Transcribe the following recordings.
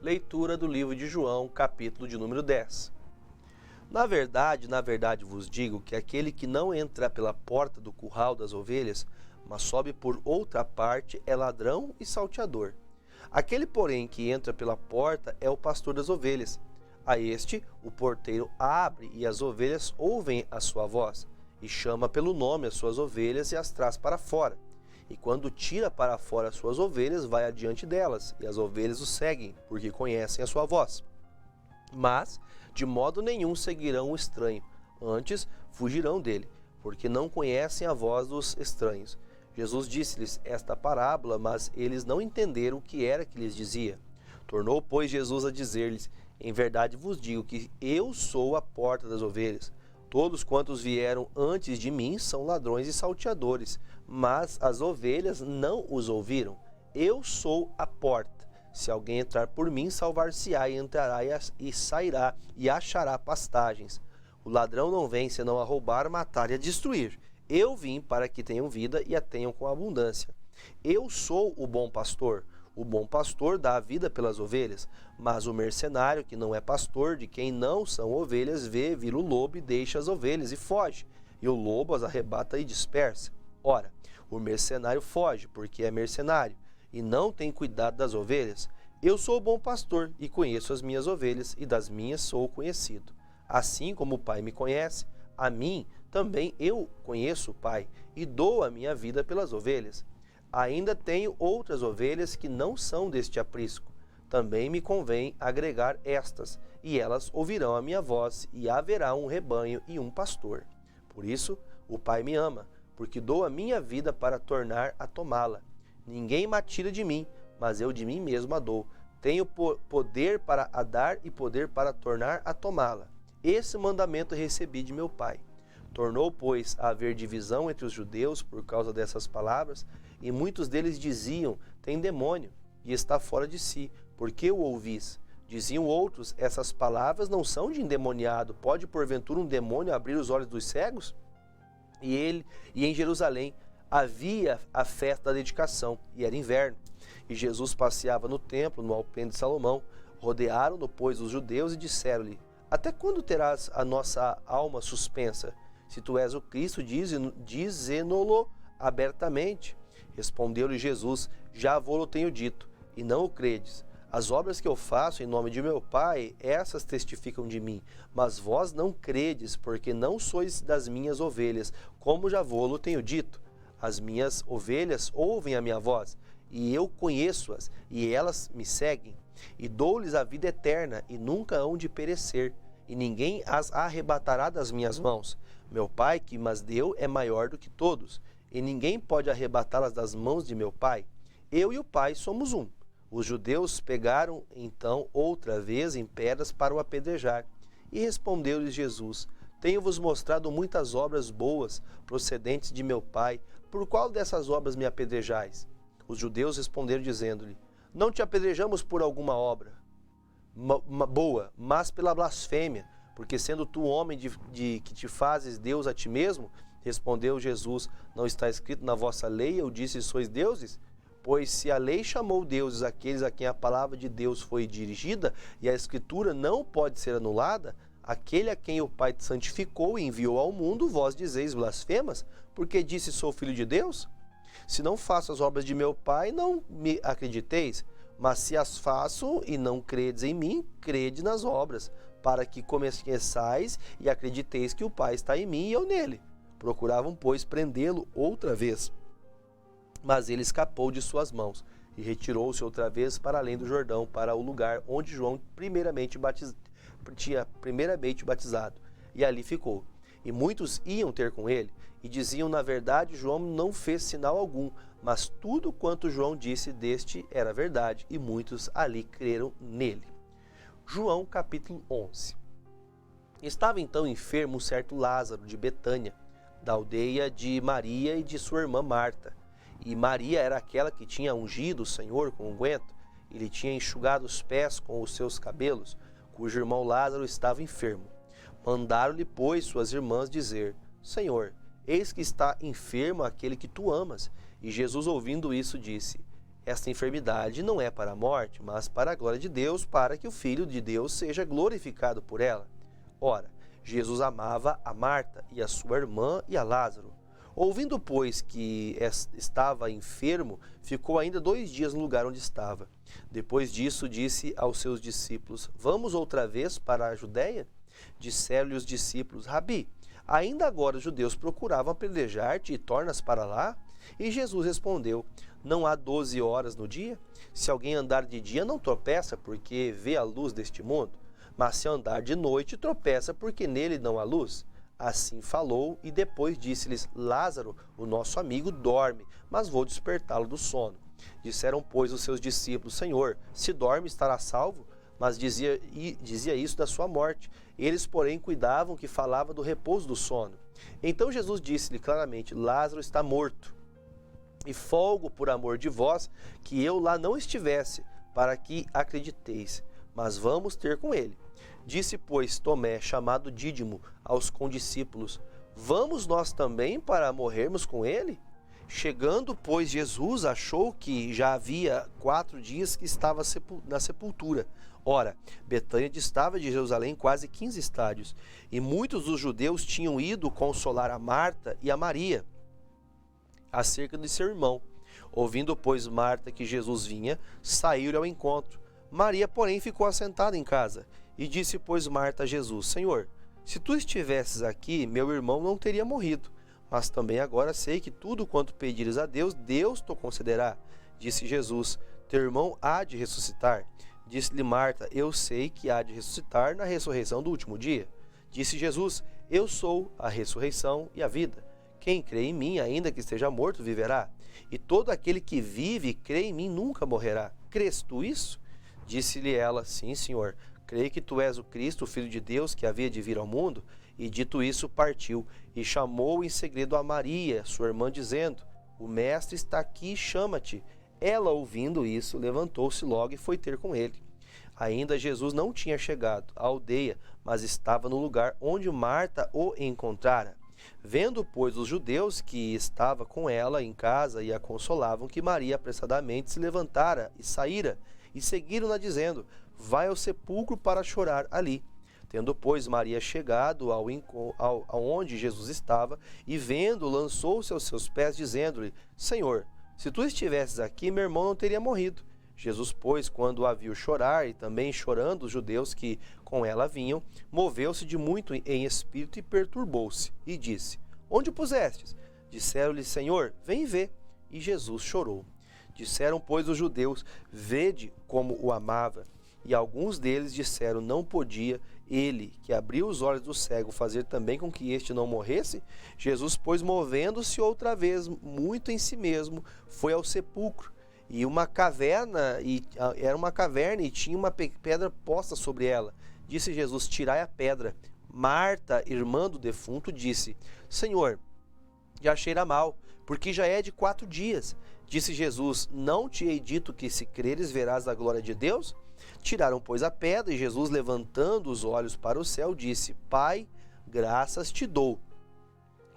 Leitura do livro de João, capítulo de número 10. Na verdade vos digo que aquele que não entra pela porta do curral das ovelhas, mas sobe por outra parte, é ladrão e salteador. Aquele, porém, que entra pela porta é o pastor das ovelhas. A este o porteiro abre, e as ovelhas ouvem a sua voz, e chama pelo nome as suas ovelhas e as traz para fora. E quando tira para fora as suas ovelhas, vai adiante delas, e as ovelhas o seguem, porque conhecem a sua voz. Mas, de modo nenhum seguirão o estranho, antes fugirão dele, porque não conhecem a voz dos estranhos. Jesus disse-lhes esta parábola, mas eles não entenderam o que era que lhes dizia. Tornou, pois, Jesus a dizer-lhes: Em verdade vos digo que eu sou a porta das ovelhas. Todos quantos vieram antes de mim são ladrões e salteadores, mas as ovelhas não os ouviram. Eu sou a porta. Se alguém entrar por mim, salvar-se-á, e entrará e sairá, e achará pastagens. O ladrão não vem senão a roubar, matar e a destruir. Eu vim para que tenham vida e a tenham com abundância. Eu sou o bom pastor. O bom pastor dá a vida pelas ovelhas, mas o mercenário, que não é pastor, de quem não são ovelhas, vê vir o lobo e deixa as ovelhas e foge. E o lobo as arrebata e dispersa. Ora, o mercenário foge, porque é mercenário, e não tem cuidado das ovelhas. Eu sou o bom pastor, e conheço as minhas ovelhas, e das minhas sou conhecido. Assim como o Pai me conhece, a mim também eu conheço o Pai, e dou a minha vida pelas ovelhas. Ainda tenho outras ovelhas que não são deste aprisco. Também me convém agregar estas, e elas ouvirão a minha voz, e haverá um rebanho e um pastor. Por isso, o Pai me ama, porque dou a minha vida para tornar a tomá-la. Ninguém me tira de mim, mas eu de mim mesmo a dou. Tenho poder para a dar e poder para tornar a tomá-la. Esse mandamento recebi de meu Pai. Tornou, pois, a haver divisão entre os judeus por causa dessas palavras, e muitos deles diziam: tem demônio, e está fora de si, por que o ouvis? Diziam outros: essas palavras não são de endemoniado, pode porventura um demônio abrir os olhos dos cegos? E em Jerusalém havia a festa da dedicação, e era inverno. E Jesus passeava no templo, no alpendre de Salomão. Rodearam-no, pois, os judeus, e disseram-lhe: até quando terás a nossa alma suspensa? Se tu és o Cristo, dize-no-lo abertamente. Respondeu-lhe Jesus: já vô-lo tenho dito, e não o credes. As obras que eu faço em nome de meu Pai, essas testificam de mim, mas vós não credes, porque não sois das minhas ovelhas, como já vô-lo tenho dito. As minhas ovelhas ouvem a minha voz, e eu conheço-as, e elas me seguem. E dou-lhes a vida eterna, e nunca hão de perecer, e ninguém as arrebatará das minhas mãos. Meu Pai, que mas deu, é maior do que todos, e ninguém pode arrebatá-las das mãos de meu Pai. Eu e o Pai somos um. Os judeus pegaram então outra vez em pedras para o apedrejar. E respondeu-lhes Jesus: tenho-vos mostrado muitas obras boas, procedentes de meu Pai. Por qual dessas obras me apedrejais? Os judeus responderam, dizendo-lhe: não te apedrejamos por alguma obra boa, mas pela blasfêmia, porque sendo tu homem que te fazes Deus a ti mesmo. Respondeu Jesus: não está escrito na vossa lei, eu disse, sois deuses? Pois se a lei chamou deuses aqueles a quem a palavra de Deus foi dirigida, e a escritura não pode ser anulada, aquele a quem o Pai santificou e enviou ao mundo, vós dizeis blasfemas, porque disse, sou filho de Deus? Se não faço as obras de meu Pai, não me acrediteis. Mas se as faço e não credes em mim, crede nas obras, para que conheçais e acrediteis que o Pai está em mim e eu nele. Procuravam, pois, prendê-lo outra vez. Mas ele escapou de suas mãos e retirou-se outra vez para além do Jordão, para o lugar onde João tinha primeiramente batizado. E ali ficou. E muitos iam ter com ele, e diziam: na verdade, João não fez sinal algum, mas tudo quanto João disse deste era verdade, e muitos ali creram nele. João capítulo 11. Estava então enfermo um certo Lázaro de Betânia, da aldeia de Maria e de sua irmã Marta. E Maria era aquela que tinha ungido o Senhor com unguento, e lhe tinha enxugado os pés com os seus cabelos, cujo irmão Lázaro estava enfermo. Mandaram-lhe, pois, suas irmãs dizer: Senhor, eis que está enfermo aquele que tu amas. E Jesus, ouvindo isso, disse: Esta enfermidade não é para a morte, mas para a glória de Deus, para que o Filho de Deus seja glorificado por ela. Ora, Jesus amava a Marta e a sua irmã e a Lázaro. Ouvindo, pois, que estava enfermo, ficou ainda 2 dias no lugar onde estava. Depois disso, disse aos seus discípulos: Vamos outra vez para a Judéia? Disseram-lhe os discípulos: Rabi, ainda agora os judeus procuravam apedrejar-te e tornas para lá? E Jesus respondeu: Não há 12 horas no dia? Se alguém andar de dia, não tropeça, porque vê a luz deste mundo. Mas se andar de noite, tropeça, porque nele não há luz. Assim falou, e depois disse-lhes: Lázaro, o nosso amigo, dorme, mas vou despertá-lo do sono. Disseram, pois, os seus discípulos: Senhor, se dorme, estará salvo? Mas dizia isso da sua morte. Eles, porém, cuidavam que falava do repouso do sono. Então Jesus disse-lhe claramente: Lázaro está morto. E folgo por amor de vós, que eu lá não estivesse, para que acrediteis. Mas vamos ter com ele. Disse, pois, Tomé, chamado Dídimo, aos condiscípulos: Vamos nós também para morrermos com ele? Chegando, pois, Jesus achou que já havia 4 dias que estava na sepultura. Ora, Betânia distava de Jerusalém quase 15 estádios, e muitos dos judeus tinham ido consolar a Marta e a Maria acerca de seu irmão. Ouvindo, pois, Marta que Jesus vinha, saiu-lhe ao encontro. Maria, porém, ficou assentada em casa. E disse, pois, Marta a Jesus: Senhor, se tu estivesses aqui, meu irmão não teria morrido. Mas também agora sei que tudo quanto pedires a Deus, Deus te concederá. Disse Jesus: Teu irmão há de ressuscitar. Disse-lhe Marta: Eu sei que há de ressuscitar na ressurreição do último dia. Disse Jesus: Eu sou a ressurreição e a vida. Quem crê em mim, ainda que esteja morto, viverá. E todo aquele que vive e crê em mim nunca morrerá. Crês tu isso? Disse-lhe ela: Sim, Senhor. Creio que tu és o Cristo, o Filho de Deus, que havia de vir ao mundo. E dito isso, partiu, e chamou em segredo a Maria, sua irmã, dizendo: O mestre está aqui, chama-te. Ela, ouvindo isso, levantou-se logo e foi ter com ele. Ainda Jesus não tinha chegado à aldeia, mas estava no lugar onde Marta o encontrara. Vendo, pois, os judeus que estava com ela em casa e a consolavam, que Maria apressadamente se levantara e saíra, e seguiram-na dizendo: Vai ao sepulcro para chorar ali. Tendo, pois, Maria chegado aonde Jesus estava, e vendo, lançou-se aos seus pés, dizendo-lhe: Senhor, se tu estivesses aqui, meu irmão não teria morrido. Jesus, pois, quando a viu chorar, e também chorando os judeus que com ela vinham, moveu-se de muito em espírito e perturbou-se, e disse: Onde o pusestes? Disseram-lhe: Senhor, vem ver. E Jesus chorou. Disseram, pois, os judeus: Vede como o amava. E alguns deles disseram: Não podia ele, que abriu os olhos do cego, fazer também com que este não morresse? Jesus, pois, movendo-se outra vez muito em si mesmo, foi ao sepulcro. E era uma caverna, e tinha uma pedra posta sobre ela. Disse Jesus: Tirai a pedra. Marta, irmã do defunto, disse: Senhor, já cheira mal, porque já é de 4 dias. Disse Jesus: Não te hei dito que, se creres, verás a glória de Deus? Tiraram, pois, a pedra, e Jesus, levantando os olhos para o céu, disse: Pai, graças te dou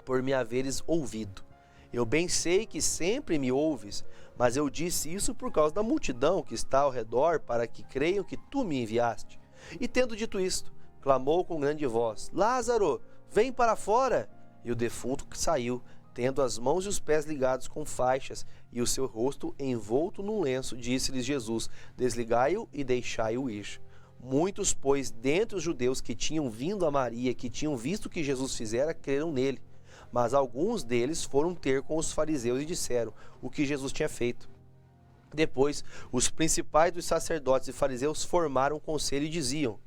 por me haveres ouvido. Eu bem sei que sempre me ouves, mas eu disse isso por causa da multidão que está ao redor, para que creiam que tu me enviaste. E tendo dito isto, clamou com grande voz: Lázaro, vem para fora! E o defunto saiu, tendo as mãos e os pés ligados com faixas, e o seu rosto envolto num lenço. Disse-lhes Jesus: Desligai-o e deixai-o ir. Muitos, pois, dentre os judeus que tinham vindo a Maria, que tinham visto o que Jesus fizera, creram nele. Mas alguns deles foram ter com os fariseus e disseram o que Jesus tinha feito. Depois, os principais dos sacerdotes e fariseus formaram um conselho e diziam: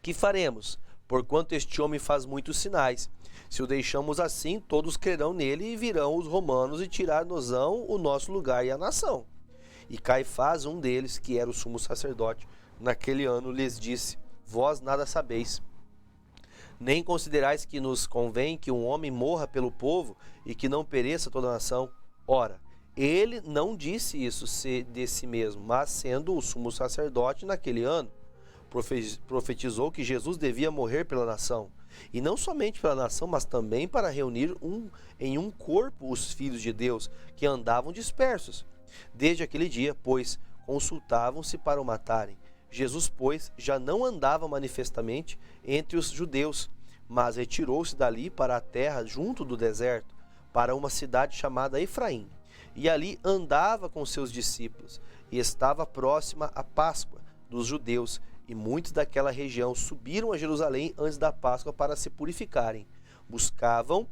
Que faremos? Porquanto este homem faz muitos sinais. Se o deixamos assim, todos crerão nele, e virão os romanos e tirar-nos-ão o nosso lugar e a nação. E Caifás, um deles, que era o sumo sacerdote, naquele ano lhes disse: Vós nada sabeis, nem considerais que nos convém que um homem morra pelo povo e que não pereça toda a nação. Ora, ele não disse isso de si mesmo, mas sendo o sumo sacerdote naquele ano. Profetizou que Jesus devia morrer pela nação. E não somente pela nação, mas também para reunir em um corpo os filhos de Deus que andavam dispersos. Desde aquele dia, pois, consultavam-se para o matarem. Jesus, pois, já não andava manifestamente entre os judeus, mas retirou-se dali para a terra junto do deserto, para uma cidade chamada Efraim. E ali andava com seus discípulos, e estava próxima a Páscoa dos judeus, e muitos daquela região subiram a Jerusalém antes da Páscoa para se purificarem. Buscavam,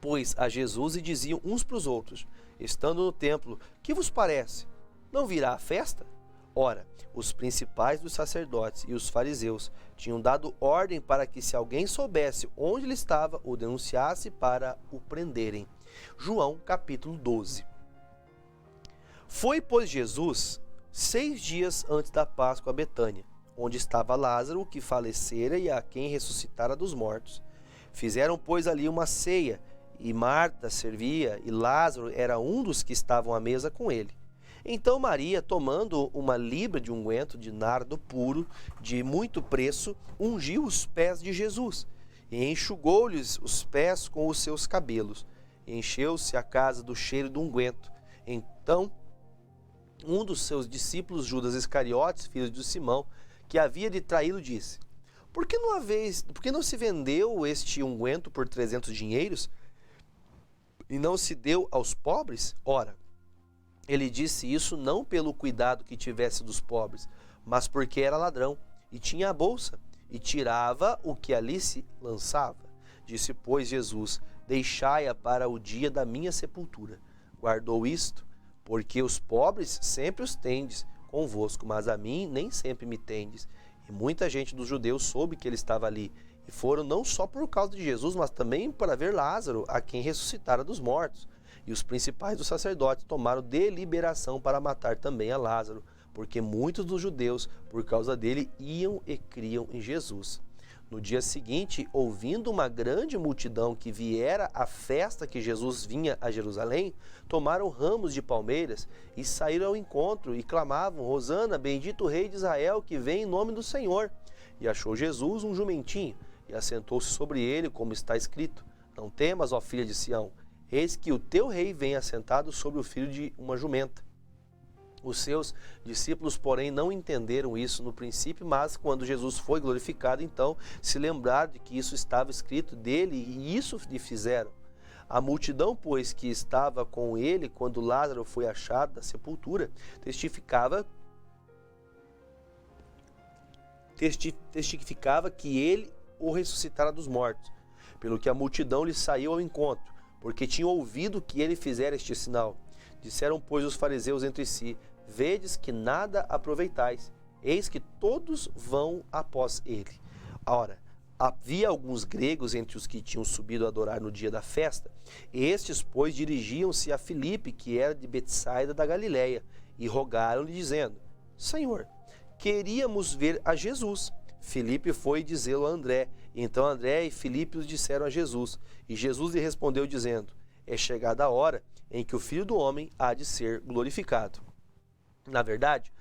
pois, a Jesus e diziam uns para os outros, estando no templo: que vos parece? Não virá a festa? Ora, os principais dos sacerdotes e os fariseus tinham dado ordem para que, se alguém soubesse onde ele estava, o denunciasse para o prenderem. João capítulo 12. Foi, pois, Jesus 6 dias antes da Páscoa a Betânia, onde estava Lázaro, que falecera e a quem ressuscitara dos mortos. Fizeram, pois, ali uma ceia, e Marta servia, e Lázaro era um dos que estavam à mesa com ele. Então Maria, tomando uma libra de unguento de nardo puro, de muito preço, ungiu os pés de Jesus, e enxugou-lhes os pés com os seus cabelos. Encheu-se a casa do cheiro do unguento. Então um dos seus discípulos, Judas Iscariotes, filho de Simão, que havia de traí-lo, disse: por que não se vendeu este unguento por 300 dinheiros e não se deu aos pobres? Ora, ele disse isso não pelo cuidado que tivesse dos pobres, mas porque era ladrão e tinha a bolsa e tirava o que ali se lançava. Disse, pois, Jesus: deixai-a para o dia da minha sepultura. Guardou isto, porque os pobres sempre os tendes convosco, mas a mim nem sempre me tendes. E muita gente dos judeus soube que ele estava ali, e foram não só por causa de Jesus, mas também para ver Lázaro, a quem ressuscitara dos mortos. E os principais dos sacerdotes tomaram deliberação para matar também a Lázaro, porque muitos dos judeus, por causa dele, iam e criam em Jesus. No dia seguinte, ouvindo uma grande multidão que viera à festa que Jesus vinha a Jerusalém, tomaram ramos de palmeiras e saíram ao encontro e clamavam: Hosana, bendito o Rei de Israel, que vem em nome do Senhor. E achou Jesus um jumentinho e assentou-se sobre ele, como está escrito: não temas, ó filha de Sião, eis que o teu rei vem assentado sobre o filho de uma jumenta. Os seus discípulos, porém, não entenderam isso no princípio, mas quando Jesus foi glorificado, então se lembraram de que isso estava escrito dele, e isso lhe fizeram. A multidão, pois, que estava com ele quando Lázaro foi achado da sepultura, testificava que ele o ressuscitara dos mortos, pelo que a multidão lhe saiu ao encontro, porque tinha ouvido que ele fizera este sinal. Disseram, pois, os fariseus entre si: vedes que nada aproveitais, eis que todos vão após ele. Ora, havia alguns gregos entre os que tinham subido a adorar no dia da festa. Estes, pois, dirigiam-se a Filipe, que era de Betsaida da Galileia, e rogaram-lhe, dizendo: Senhor, queríamos ver a Jesus. Filipe foi dizê-lo a André. Então André e Filipe os disseram a Jesus. E Jesus lhe respondeu, dizendo: é chegada a hora em que o Filho do Homem há de ser glorificado. Na verdade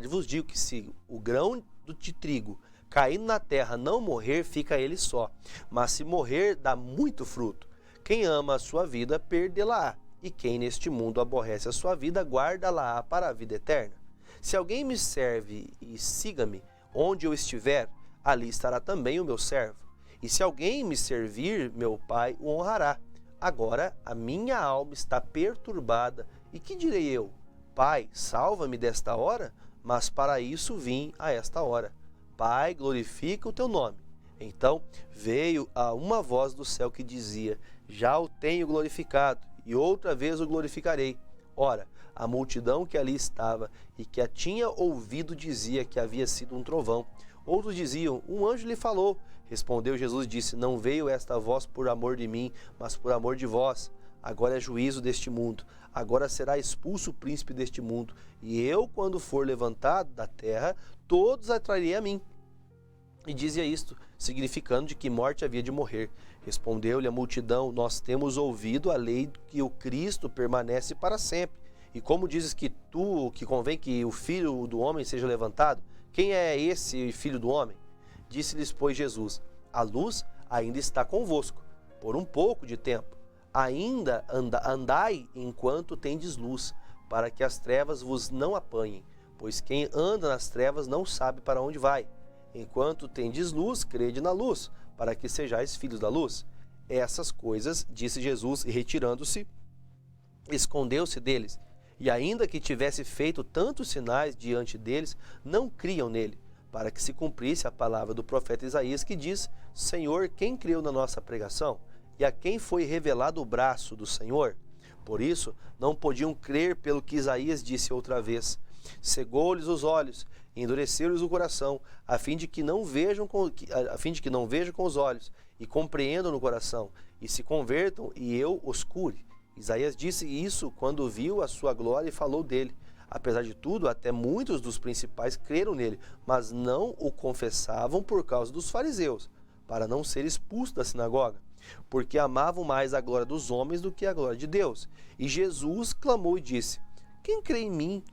vos digo que se o grão de trigo caindo na terra não morrer, fica ele só, mas se morrer, dá muito fruto. Quem ama a sua vida, perdê-la-á, e quem neste mundo aborrece a sua vida, guarda-la-á para a vida eterna. Se alguém me serve e siga-me, onde eu estiver, ali estará também o meu servo. E se alguém me servir, meu Pai o honrará. Agora a minha alma está perturbada, e que direi eu? Pai, salva-me desta hora? Mas para isso vim a esta hora. Pai, glorifica o teu nome. Então veio a uma voz do céu que dizia: já o tenho glorificado, e outra vez o glorificarei. Ora, a multidão que ali estava e que a tinha ouvido dizia que havia sido um trovão. Outros diziam: um anjo lhe falou. Respondeu Jesus e disse: não veio esta voz por amor de mim, mas por amor de vós. Agora é juízo deste mundo. Agora será expulso o príncipe deste mundo. E eu, quando for levantado da terra, todos atrairei a mim. E dizia isto, significando de que morte havia de morrer. Respondeu-lhe a multidão: nós temos ouvido a lei que o Cristo permanece para sempre. E como dizes que convém que o Filho do Homem seja levantado? quem é esse filho do homem? Disse-lhes, pois, Jesus: a luz ainda está convosco, por um pouco de tempo. Ainda andai enquanto tendes luz, para que as trevas vos não apanhem. Pois quem anda nas trevas não sabe para onde vai. Enquanto tendes luz, crede na luz, para que sejais filhos da luz. Essas coisas disse Jesus, e retirando-se, escondeu-se deles. E ainda que tivesse feito tantos sinais diante deles, não criam nele, para que se cumprisse a palavra do profeta Isaías, que diz: Senhor, quem creu na nossa pregação? E a quem foi revelado o braço do Senhor? Por isso, não podiam crer pelo que Isaías disse outra vez. Cegou-lhes os olhos, endureceu-lhes o coração, a fim de que não vejam com os olhos, e compreendam no coração, e se convertam, e eu os cure. Isaías disse isso quando viu a sua glória e falou dele. Apesar de tudo, até muitos dos principais creram nele, mas não o confessavam por causa dos fariseus, para não ser expulso da sinagoga, porque amavam mais a glória dos homens do que a glória de Deus. E Jesus clamou e disse: Quem crê em mim,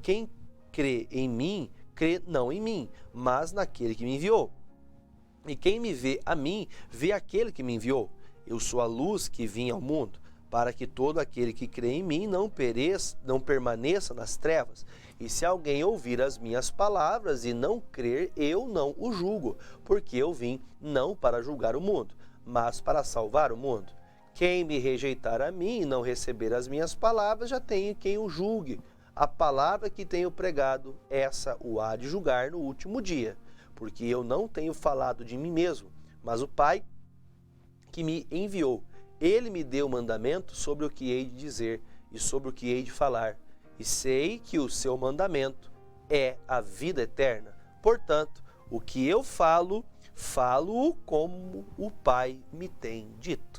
quem crê em mim, crê não em mim, mas naquele que me enviou. E quem me vê a mim, vê aquele que me enviou. Eu sou a luz que vim ao mundo, para que todo aquele que crê em mim não permaneça nas trevas. E se alguém ouvir as minhas palavras e não crer, eu não o julgo, porque eu vim não para julgar o mundo, mas para salvar o mundo. Quem me rejeitar a mim e não receber as minhas palavras, já tem quem o julgue. A palavra que tenho pregado, essa o há de julgar no último dia, porque eu não tenho falado de mim mesmo, mas o Pai que me enviou. Ele me deu mandamento sobre o que hei de dizer e sobre o que hei de falar. E sei que o seu mandamento é a vida eterna. Portanto, o que eu falo, falo-o como o Pai me tem dito.